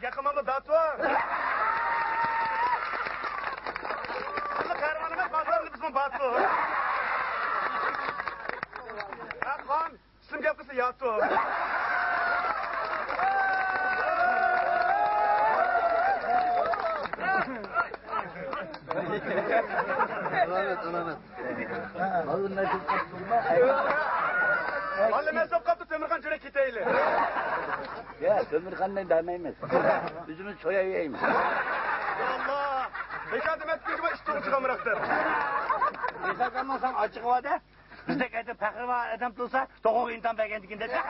Yakınmamda dağıtı var. Bunu kahramanımız bazılarını bizim batı. Kan, sizin yapısı yatı. Alamet. Vallahi ne çok kaptırma. Vallahi ben sok kaptı Temirkan şöyle kiteyli. Ya Temirkan'la demeyimiz. Yüzümüz çoya yiyeyim. Allah! Peki et gücüme işte çıkamıraktır. Mesela kalmasan açık havada. Bizde kaydı pekir var adam tutsa doğru insan beğendikinde de.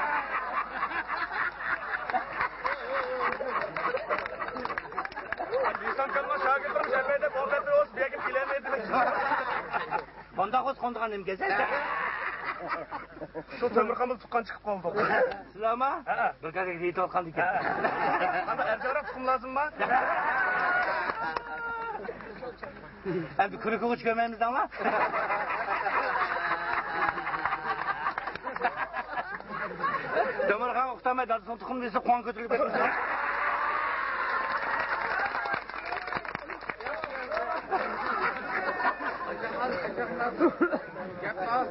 İnsan kanına şagirtlerim şefeyde korkatır olsun. Bir yakıp bilemediniz. Kondak konduğun hem gezer. Şu Temirkan'da tutkan çıkıp kaldık. Silama? Bir kadar iyi olkan diken. Hadi erkekler tutum lazım mı? Hem bir kuru kuruç gömemizden var. Temirkan okutamaydı. Adı son tukum değilse kuan kötülük bekliyorsun.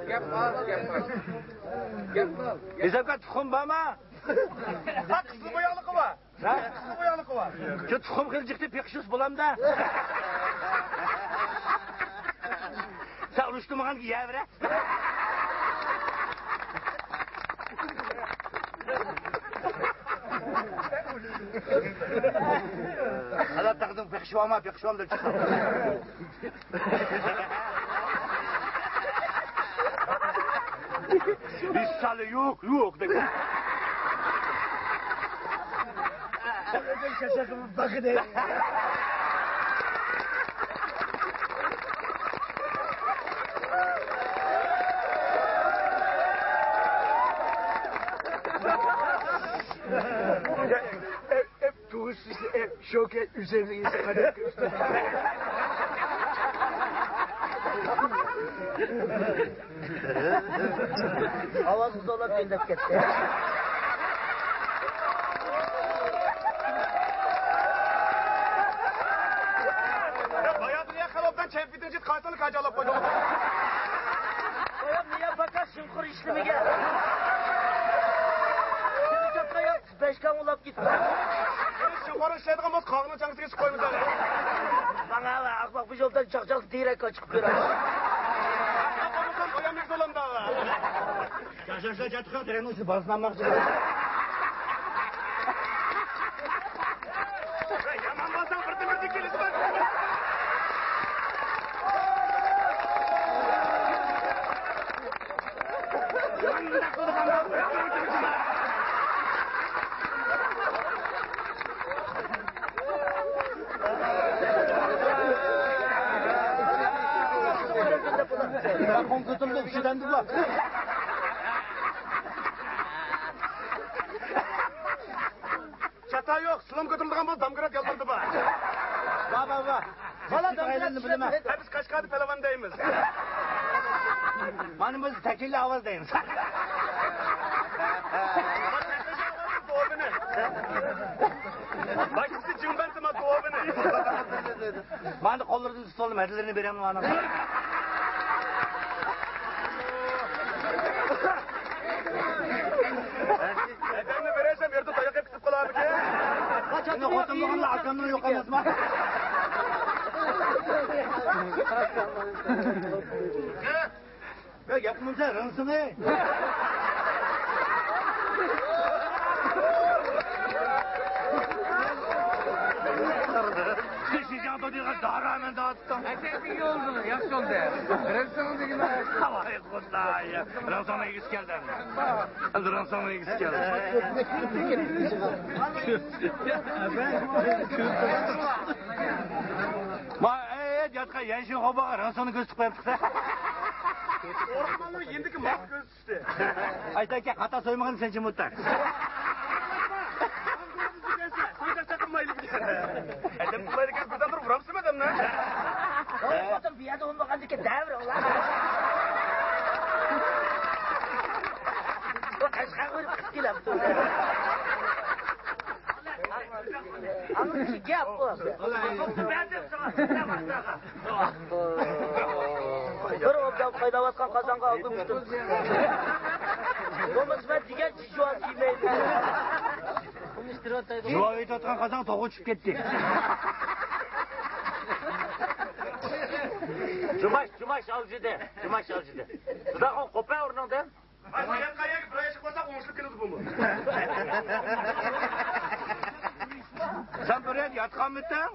Yapmaz. Hesapka tukum bama. Ha kıslı boyalıkı var. Kıslı boyalıkı var. Şu tukum kılcıkta pekşus bulam da. Sen uruşturmağın ki yavre. Allah takdım pekşuam da çıktı. Bir salı yok. Bakın ey. Hep turist hep şoket üzerine insan kadar göster. Havası dolap indek gitti. Bayağıdır ya kaloptan çeyip bitince kartalı kacalap koydum. Koyam niye bakar şınkur işlemi gel. Seni çok koyam 5 kan ulap gitme. Şınkurun şeydiğin boz kağının çangısı geçip koymuşlar. Bana bak bak bu yoldan çakacak direk açık bir ara. Yapamazsan koyamayız olan da. Yaşarsa çatıka tren uçu bazlanmak için. Yaman basan fırtı gelisi bak. Kon kötülük şidendik bak. Çata yok. Sılım götürüldüğün boz damgırat yalvardı bak. Bak. Valla damgırat bilmem. Hepimiz Kaşkadi Pelavan'dayız. Manımız tekilli avazdayız. Bak işte cımbantıma doğabını. Ben de kollarını tutalım, hedilerini veremem anam. Efendim verersem yerde dayak hep kısıp kalar ki. Şimdi kotumluğunla arkamdan yok anlatma. Ya yapımıza rınsını. Düşeceğim böyle daha rağmen dağıttım. Sen iyi oldu, yaxşı oldu. Rəmsanın degine. Havayı kutlar ya. Rınsana ilgisi geldi. Hadi rınsana ilgisi geldi. Ma yatka yenşin hoba rınsana göz tıklayıp tıkla. Ormanın yendiki mak göz işte. Ayta ki hata soymağın sen çimuttak. Soyacak çakılmaylı bir kere. Edem kulaylıken birden durup vuramsın edem lan. Oğlum bir yerde olmadan ki devre ulan. O kaşkan kırıp kıskil yaptı. Anladın gap bu. Bir obdan qaydavatkan kazanға aldım üstüm. Olmaz ben digen şu an giymeydim. Жуап етіп отқан қазан тоғы ұшып кетті. Cumaş alıcıda. Sıdaqın qopa ornanda. Ay, bayan kayaya buraya çıkmasak onuşluk kınız bu mu? Sen buraya yatқан mısın?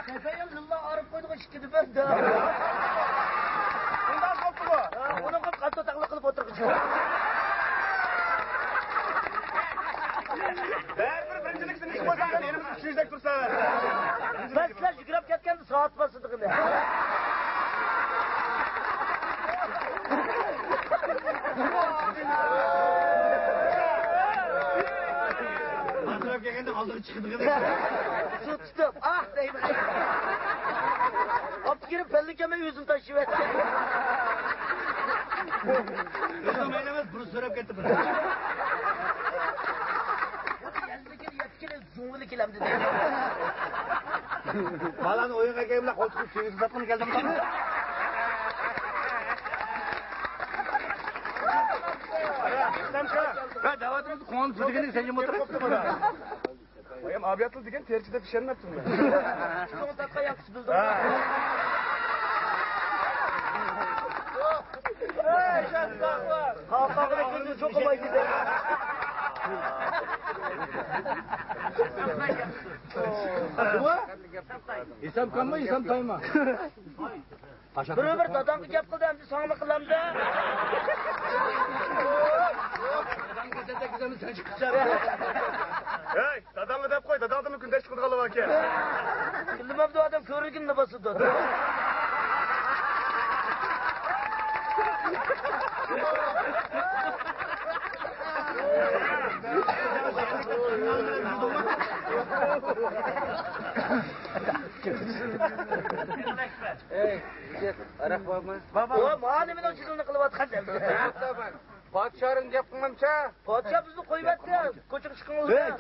Sefeyim zılla arıp koyduk işkidi ben de. Bundan koptu mu? Onun kılıp kalta takılı kılıp oturmuş. Bärber birinchiliksin ish qo'ysangiz, elimiz kuchingizdak tursa. Ben sizler yugurab ketganda saat basıdığım ya. Hatırlap gelgende aldırı çıkırdı. Su tutup ah deyim. Hop girip pellikeme yüzüm taşıverdi. Özüm eylemez, bunu sörep getti. Zungulu kilam dedi. Balanı oyunga gelip koltuğu suyuzu satmını geldim. Ben davatımızı koğanın sütügeni sen yum oturup. Bayam abiyatlı degen tercide pişerin yaptım ben. Son dakika yakısı bildim. Kalkakına gözü çok kolaydı de. İsam kanma, isam tayma. Bir dadamı gap qildi, endi sog'ma qilamda. Hey, dadamı dep qo'y, dadamni kundash qilib qolib aka. Bilmabdi odam ko'rigimni bosdi. Ey, arak var mı? O mahallemin ochilini qilyapti. Padişahın yapmanca. Podsha bizni qo'yibdi. Ko'chib chiqinglar.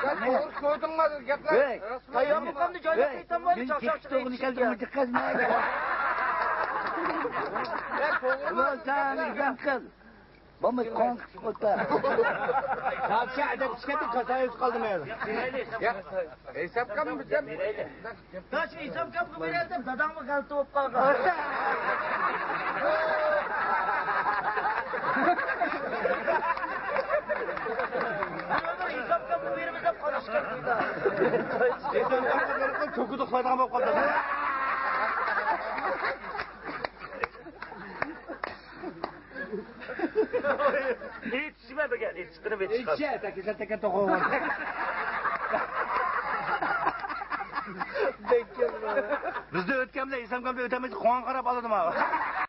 Sen doğru koydun mu? Gaplar. Tayyam mukamda joyga qaytam bo'ldi, Men chaqchaq ketib to'g'ri keldim, chiqqazmaydi. Ulan sen izam qil. Bo'lmay qon qisib o'ta. Tavsiya adab chiqadi, kasayib qoldim men. Hesap kanma bizden. Tash hisob kap qilib berdim, dadamni galti bo'lib qolgan. Hisob kap qilib berib deb qolishgan quyda. Ko'kni uxlaydigan bo'lib qoldi. Yetişme be gel, yetiştirip yetiştir. Ikki takisa tekan to'g'ri bor. Bizda o'tganlar, Isamkamda o'tamiz, qon qarab oldim ha.